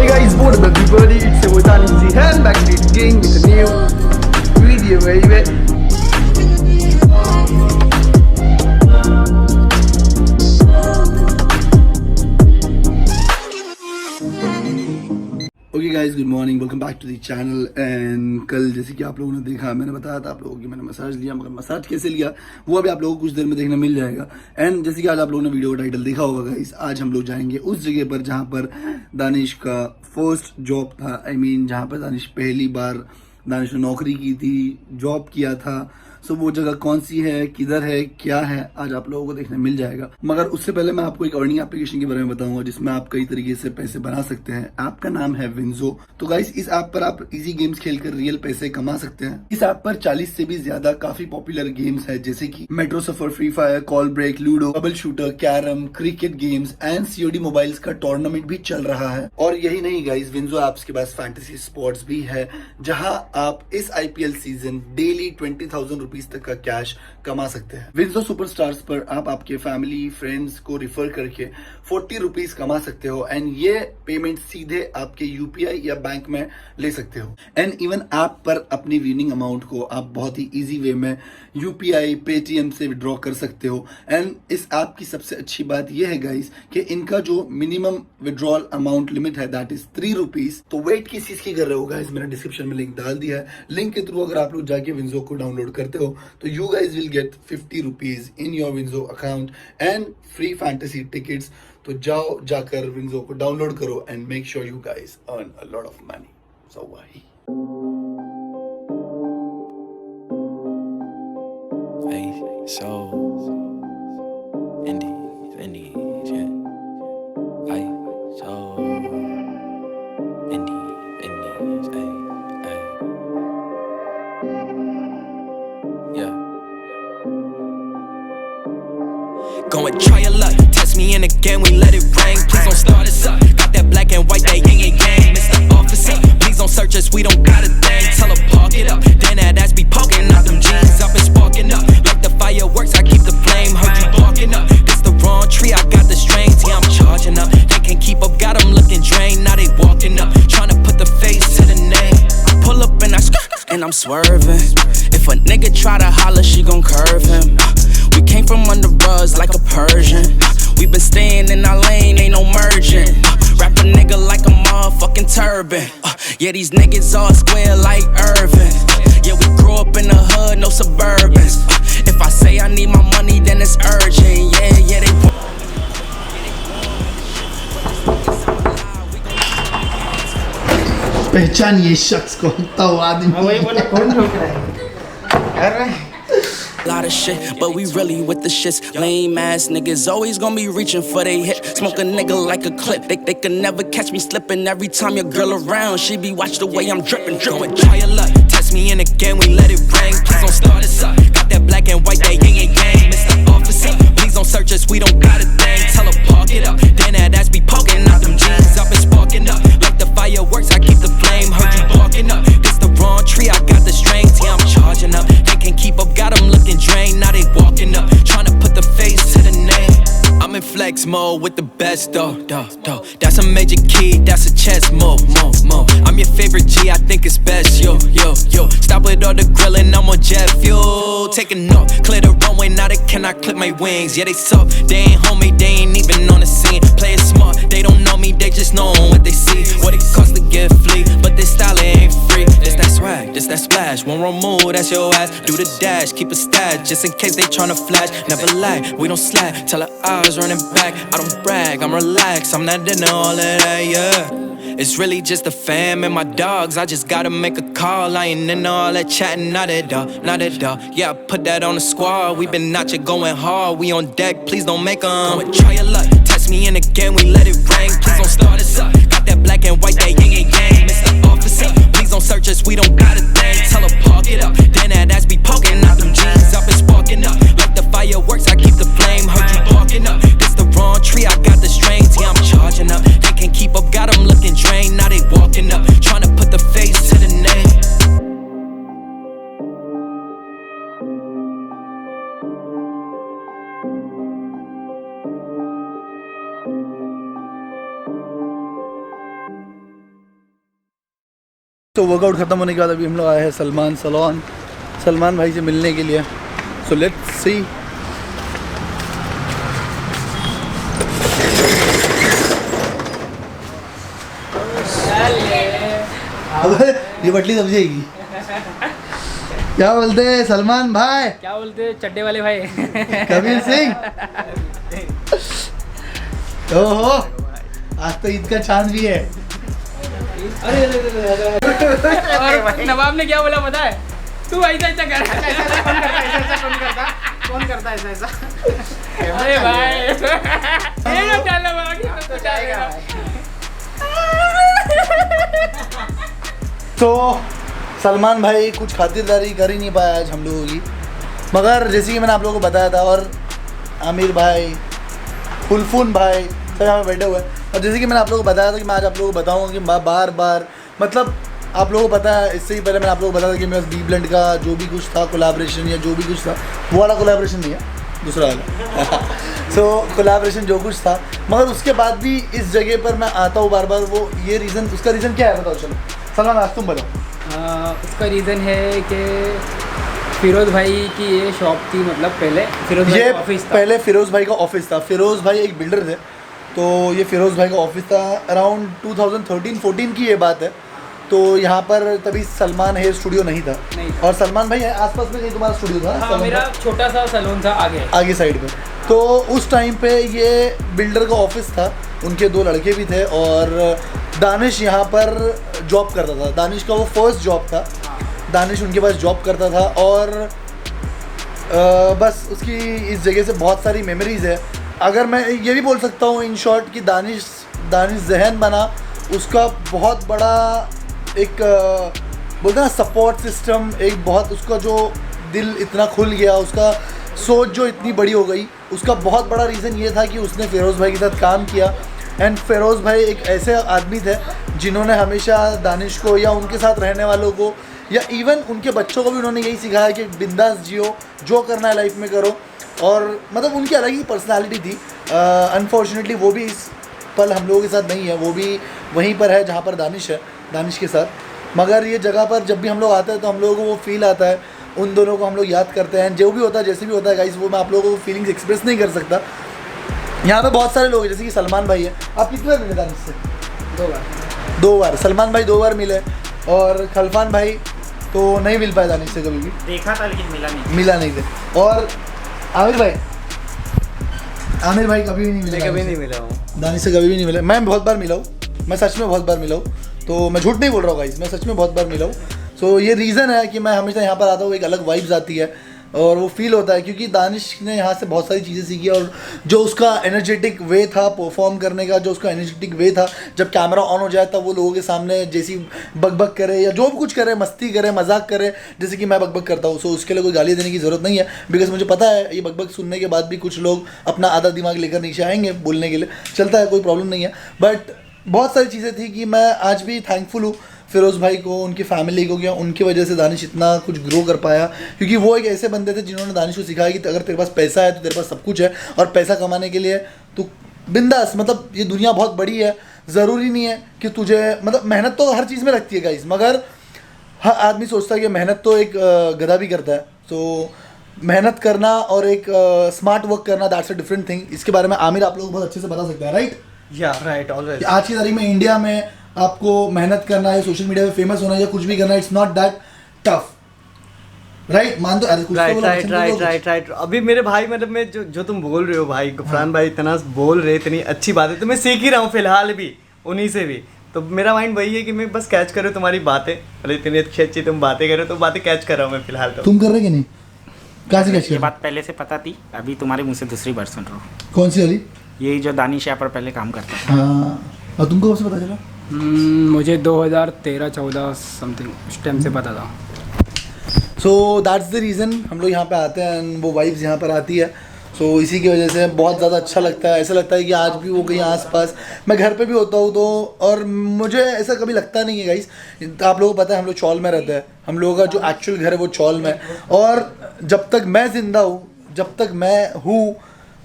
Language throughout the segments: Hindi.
Hey guys, what up everybody? It's your boy Danish here, back again with a new video, baby. Okay guys, good morning, welcome back to the channel. And कल जैसे कि आप लोगों ने देखा, मैंने बताया था आप लोगों की मैंने मसाज लिया, मगर मसाज कैसे लिया वो अभी आप लोगों को कुछ देर में देखने मिल जाएगा। एंड जैसे कि आज आप लोगों ने वीडियो का टाइटल देखा होगा गाइस, आज हम लोग जाएंगे उस जगह पर जहां पर दानिश का फर्स्ट जॉब था। आई मीन जहां पर दानिश पहली बार दानिश ने नौकरी की थी, जॉब किया था। सो वो जगह कौन सी है, किधर है, क्या है, आज आप लोगों को देखने मिल जाएगा। मगर उससे पहले मैं आपको एक अर्निंग एप्लीकेशन के बारे में बताऊंगा जिसमें आप कई तरीके से पैसे बना सकते हैं। ऐप का नाम है विंजो। तो गाइस, इस ऐप पर आप इजी गेम्स खेलकर रियल पैसे कमा सकते हैं। इस ऐप पर 40 से भी ज्यादा काफी पॉपुलर गेम्स है, जैसे कि मेट्रो सफर, free fire, call break, ludo, bubble shooter, carrom, cricket games and COD mobiles का टूर्नामेंट भी चल रहा है। और यही नहीं गाइस, विंजो ऐप्स के पास फैंटेसी स्पोर्ट्स भी है, जहां आप इस आईपीएल सीजन डेली 20,000 रुपीज तक का कैश कमा सकते हैं। विंजो सुपरस्टार्स पर आप आपके फैमिली फ्रेंड्स को रिफर करके 40 रुपीज कमा सकते हो। एंड ये पेमेंट सीधे आपके यूपीआई या बैंक में ले सकते हो। एंड इवन ऐप पर अपनी विनिंग अमाउंट को आप बहुत ही इजी वे में यूपीआई, पेटीएम से विड्रॉ कर सकते हो। एंड इस ऐप की सबसे अच्छी बात यह है गाइस कि इनका जो मिनिमम विड्रॉल अमाउंट लिमिट है दैट इज 3 रुपीज। तो वेट किस चीज की कर रहे हो गाइस, मैंने डिस्क्रिप्शन में लिंक डाल दिया है। लिंक के थ्रू अगर आप लोग जाके विंजो को डाउनलोड करते हो तो you guys will get 50 rupees in your Winzo account and free fantasy tickets. तो जाओ, जाकर Winzo को डाउनलोड करो and make sure you guys earn a lot of money. So why? Hey, so Indies, yeah. Hey, so Indies, hey, hey, yeah. Go and try your luck, test me in again, we let it rain. Please don't start us up, got that black and white, that yin and yang. Mr. Officer, please don't search us, we don't got a thing. Tell her park it up, then that ass be poking out them jeans. I've been sparking up, like the fireworks, I keep the flame. Heard you barking up, this the wrong tree, I got the strains. Yeah, I'm charging up, they can't keep up, got them looking drained. Now they walking up, trying to put the face to the name. Pull up and and I'm swerving. If a nigga try to holler, she gon' curve him. We came from under rugs like a Persian. We been staying in our lane, ain't no merging. Wrap a nigga like a motherfucking turban. Yeah, these niggas all square like Irvin. Yeah, we grew up in the hood, no Suburbans. If I say I need my money, then it's urgent. Yeah, they want. पहचानिए शख्स को, तो आदमी वही बोला, कौन रोक रहा है? कर रहे हैं Lot of shit, but we really with the shits. Lame ass niggas always gonna be reaching for they hit. Smoke a nigga like a clip. They can never catch me slipping. Every time your girl around, she be watch the way I'm dripping. Go and try your luck, test me in again, we let it rain. Please don't start us up, got that black and white, that yin and yang. Mr. Officer, please don't search us, we don't got a thing. Tell her park it up, then that ass be poking out them jeans. I've been sparking up, like the fireworks, I keep the flame. Heard you barking up, this the wrong tree, I got the strings. Yeah, I'm charging up, they can't keep up, got them looking drained. Now they walking up, trying to put the face to the name. I'm in flex mode with the best, though. That's a major key, that's a chess move. I'm your favorite G, I think it's best, yo. Stop with all the grilling, I'm on jet fuel. Taking off, clear the runway, now they cannot clip my wings. Yeah, they suck, they ain't homie, they ain't even on the scene. Play it smart, they don't know me, they just know what they see. What it costs to get flea, but this style it ain't free. This that swag, this that splash, one wrong move, that's your ass. Do the dash, keep a stash, just in case they tryna flash. Never lie, we don't slack, tell her eyes running back. I don't brag, I'm relaxed, I'm not into all of that, yeah. It's really just the fam and my dogs, I just gotta make a call. I ain't into all that chatting, not at all. Yeah, I put that on the squad, we been out here going hard. We on deck, please don't make 'em. Go and try your luck, test me in again, we let it rain. Please don't start us up, got that black and white, that yin and yang. Mr. Officer, please don't search us, we don't got a thing. Tell her park it up, then that ass be poking out them jeans. I've been sparking up, like the fireworks, I keep the flame. Heard you barking up, this the wrong tree, I got the strings. Yeah, I'm charging up, they can't keep up, got them looking drained. Now they walking up, trying to put the face to the name. तो वर्कआउट ख़त्म होने के बाद अभी हम लोग आए हैं सलमान भाई से मिलने के लिए। So let's see. अबे ये बटली दब जाएगी। क्या बोलते हैं सलमान भाई? क्या बोलते हैं चड्डे वाले भाई? कबीर सिंह। ओहो आज तो ईद का चांद भी है। और नवाब ने क्या बोला पता है? तू ऐसा ऐसा कर। कौन करता है ऐसा? अरे भाई ये ना डालना बाकी सब कुछ आएगा। तो सलमान भाई कुछ खातिरदारी कर ही नहीं पाया आज हम लोगों की, मगर जैसे कि मैंने आप लोगों को बताया था, और आमिर भाई, फुलफून भाई सब यहाँ पे बैठे हुए हैं। और जैसे कि मैंने आप लोगों को बताया था कि मैं आज आप लोगों को बताऊँगा कि बार बार मतलब आप लोगों को पता है, इससे ही पहले मैंने आप लोगों को बताया था कि मैं डी ब्लेंड का जो भी कुछ था कोलैबोरेशन या जो भी कुछ था, वो वाला कोलैबोरेशन नहीं है, दूसरा वाला। सो कोलैबोरेशन जो कुछ था, मगर उसके बाद भी इस जगह पर मैं आता हूँ बार बार। वो ये रीज़न, उसका रीज़न क्या है बताओ? चलो सलमान आज तुम बताओ। उसका रीज़न है कि फिरोज़ भाई की ये शॉप थी, मतलब पहले फिरोज़ भाई ये का ऑफिस था। पहले फिरोज़ भाई का ऑफिस था। फिरोज़ भाई एक बिल्डर थे, तो ये फिरोज़ भाई का ऑफिस था। अराउंड 2013-14 की ये बात है। तो यहाँ पर तभी सलमान हेयर स्टूडियो नहीं था, और सलमान भाई है आसपास में कहीं तुम्हारा स्टूडियो था? हाँ, मेरा छोटा सा सैलून था आगे साइड पे। तो उस टाइम पे ये बिल्डर का ऑफिस था, उनके 2 लड़के भी थे, और दानिश यहाँ पर जॉब करता था। दानिश का वो फर्स्ट जॉब था, दानिश उनके पास जॉब करता था। और बस उसकी इस जगह से बहुत सारी मेमोरीज़ है। अगर मैं ये भी बोल सकता हूँ इन शॉर्ट कि दानिश जहन बना, उसका बहुत बड़ा एक बोलते ना सपोर्ट सिस्टम, एक बहुत उसका जो दिल इतना खुल गया, उसका सोच जो इतनी बड़ी हो गई, उसका बहुत बड़ा रीज़न ये था कि उसने फिरोज़ भाई के साथ काम किया। एंड फिरोज़ भाई एक ऐसे आदमी थे जिन्होंने हमेशा दानिश को या उनके साथ रहने वालों को या इवन उनके बच्चों को भी उन्होंने यही सिखाया कि बिंदास जियो, जो करना है लाइफ में करो। और मतलब उनकी अलग ही पर्सनालिटी थी। अनफॉर्चुनेटली वो भी इस पल हम लोगों के साथ नहीं है, वो भी वहीं पर है जहाँ पर दानिश है, दानिश के साथ। मगर ये जगह पर जब भी हम लोग आते हैं तो हम लोगों को वो फील आता है, उन दोनों को हम लोग याद करते हैं। जो भी होता है, जैसे भी होता है गाइस, वो मैं आप लोगों को फीलिंग्स एक्सप्रेस नहीं कर सकता। यहाँ पे बहुत सारे लोग हैं, जैसे कि सलमान भाई है। आप कितने बार मिले दानिश से? 2 बार। सलमान भाई 2 बार मिले, और खलफान भाई तो नहीं मिल पाए दानिश से कभी भी, देखा था लेकिन मिला नहीं थे। और आमिर भाई कभी भी नहीं मिले, कभी नहीं मिला हूँ दानिश से, कभी भी नहीं मिले। मैं बहुत बार मिला हूँ, मैं सच में बहुत बार मिला हूँ, तो मैं झूठ नहीं बोल रहा हूँ गाइस, मैं सच में बहुत बार मिला हूँ। सो ये रीज़न है कि मैं हमेशा यहाँ पर आता हूँ, एक अलग वाइब्स आती है और वो फील होता है, क्योंकि दानिश ने यहाँ से बहुत सारी चीज़ें सीखी। और जो उसका एनर्जेटिक वे था परफॉर्म करने का, जो उसका एनर्जेटिक वे था, जब कैमरा ऑन हो जाए तब वो लोगों के सामने जैसी बकबक करे या जो भी कुछ करे, मस्ती करे, मजाक करे, जैसे कि मैं बकबक करता हूँ। सो उसके लिए कोई गाली देने की ज़रूरत नहीं है, बिकॉज मुझे पता है ये बकबक सुनने के बाद भी कुछ लोग अपना आधा दिमाग लेकर नीचे आएंगे बोलने के लिए, चलता है, कोई प्रॉब्लम नहीं है। बट बहुत सारी चीज़ें थी कि मैं आज भी थैंकफुल हूँ फिरोज़ भाई को, उनकी फैमिली को, क्या उनकी वजह से दानिश इतना कुछ ग्रो कर पाया। क्योंकि वो एक ऐसे बंदे थे जिन्होंने दानिश को सिखाया कि अगर तेरे पास पैसा है तो तेरे पास सब कुछ है, और पैसा कमाने के लिए तू बिंदास, मतलब ये दुनिया बहुत बड़ी है, ज़रूरी नहीं है कि तुझे, मतलब मेहनत तो हर चीज़ में लगती है गाइस, मगर हर आदमी सोचता है कि मेहनत तो एक गधा भी करता है। तो मेहनत करना और एक स्मार्ट वर्क करना, दैट्स अ डिफरेंट थिंग। इसके बारे में आमिर आप लोग बहुत अच्छे से बता सकते हैं, राइट? या राइट ऑलवेज। आज की तारीख में इंडिया में आपको मेहनत करना है, सोशल मीडिया पे फेमस होना है या कुछ भी करना है, it's not that tough, right? मान दो राइट। अभी मेरे भाई, मतलब मैं जो तुम बोल रहे हो भाई, गुफरान भाई इतना बोल रहे, इतनी अच्छी बात है, तो मैं सीख ही रहा हूँ फिलहाल भी उन्हीं से भी। तो मेरा माइंड वही है कि मैं बस कैच करूँ तुम्हारी बातें, मतलब इतनी अच्छी अच्छी तुम बातें कर रहे हो, तो बातें कैच कर रहा हूँ मैं फिलहाल। तो तुम कर रहे कि नहीं? क्या से कैच कर? ये बात पहले से पता थी, अभी तुम्हारे मुंह से दूसरी बार सुन रहा हूँ। कौन सी वाली? यही जो दानिश यहाँ पर पहले काम करता था। हाँ, और तुमको कब से पता चला? मुझे 2013-14 समथिंग उस टाइम से पता था। सो दैट्स द रीज़न हम लोग यहाँ पे आते हैं, एंड वो वाइब्स यहाँ पर आती है। सो इसी की वजह से बहुत ज़्यादा अच्छा लगता है। ऐसा लगता है कि आज भी वो कहीं आसपास, मैं घर पे भी होता हूँ तो, और मुझे ऐसा कभी लगता नहीं है गाइस। आप लोगों को पता है हम लोग चौल में रहते हैं, हम लोगों का जो एक्चुअल घर है वो चौल में, और जब तक मैं ज़िंदा हूँ, जब तक मैं हूँ,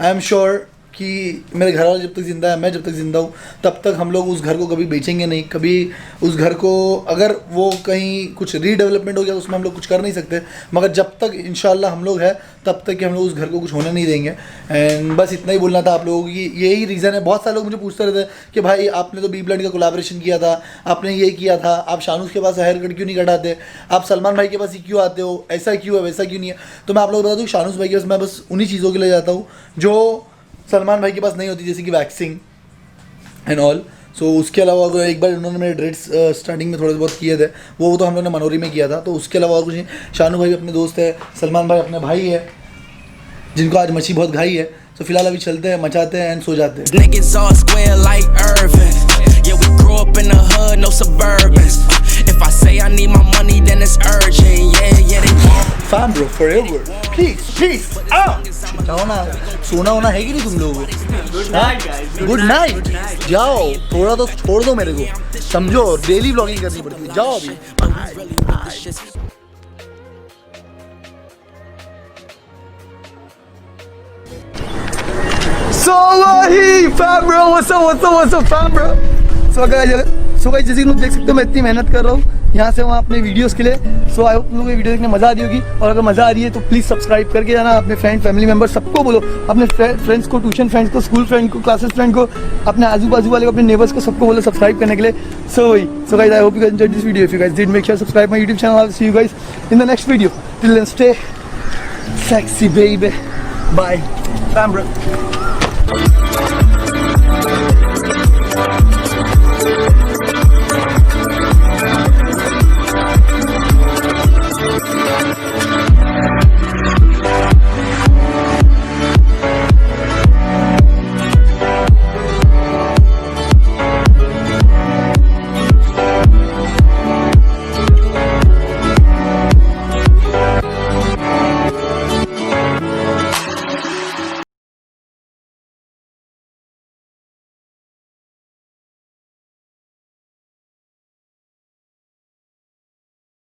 आई एम श्योर कि मेरे घर वाला जब तक ज़िंदा है, मैं जब तक ज़िंदा हूँ, तब तक हम लोग उस घर को कभी बेचेंगे नहीं, कभी उस घर को अगर वो कहीं कुछ रीडेवलपमेंट हो गया तो उसमें हम लोग कुछ कर नहीं सकते, मगर जब तक इंशाल्लाह हम लोग हैं तब तक कि हम लोग उस घर को कुछ होने नहीं देंगे। एंड बस इतना ही बोलना था आप लोगों की, यही रीज़न है। बहुत सारे लोग मुझे पूछते रहते हैं कि भाई आपने तो बी ब्लड का कोलैबोरेशन किया था, आपने ये किया था, आप शानूस के पास हेयर कट क्यों नहीं कटाते, आप सलमान भाई के पास ही क्यों आते हो, ऐसा क्यों है वैसा क्यों नहीं है। तो मैं आप लोगों को बता दूँ, शानूस भाई के पास मैं बस उन्हीं चीज़ों के लिए जाता हूँ जो सलमान भाई के पास नहीं होती, जैसे कि वैक्सिंग एंड ऑल। सो उसके अलावा अगर एक बार उन्होंने मेरे ड्रेड्स स्टार्टिंग में थोड़े बहुत किए थे, वो तो हम लोगों ने मनोरी में किया था। तो उसके अलावा और कुछ नहीं। शानू भाई अपने दोस्त है, सलमान भाई अपने भाई है, जिनको आज मच्छी बहुत घाई है। तो फिलहाल अभी चलते हैं, मचाते हैं एंड सो जाते हैं। Niggas all square like Irvin. Yeah, we grew up in the hood, no Suburbans. If I say I need my money, then it's urgent. Yeah, they fam bro forever, please जाओ ना, सोना होना है कि नहीं तुम लोगों को? गुड नाइट, जाओ, थोड़ा तो छोड़ दो मेरे को, समझो डेली व्लॉगिंग करनी पड़ती है। जाओ अभी। So वही fam bro, what's up fam bro? So guys जैसे कि तुम देख सकते हो मैं इतनी मेहनत कर रहा हूँ यहाँ से वहाँ अपने वीडियोस के लिए। सो आई होप तुम लोगों को वीडियो देखने मज़ा आ रही होगी, और अगर मज़ा आ रही है तो प्लीज़ सब्सक्राइब करके जाना। अपने फ्रेंड फैमिली मेम्बर सबको बोलो, अपने फ्रेंड्स को, ट्यूशन फ्रेंड्स को, स्कूल फ्रेंड को, क्लासेस फ्रेंड को, अपने आजू बाजू वाले को, अपने नेबर्स को, सबको बोलो सब्सक्राइब करने के लिए। So guys I hope you guys enjoyed this video. If you guys did, make sure subscribe my YouTube channel. I will see you guys in the next video. Till then stay sexy baby, bye fam bro.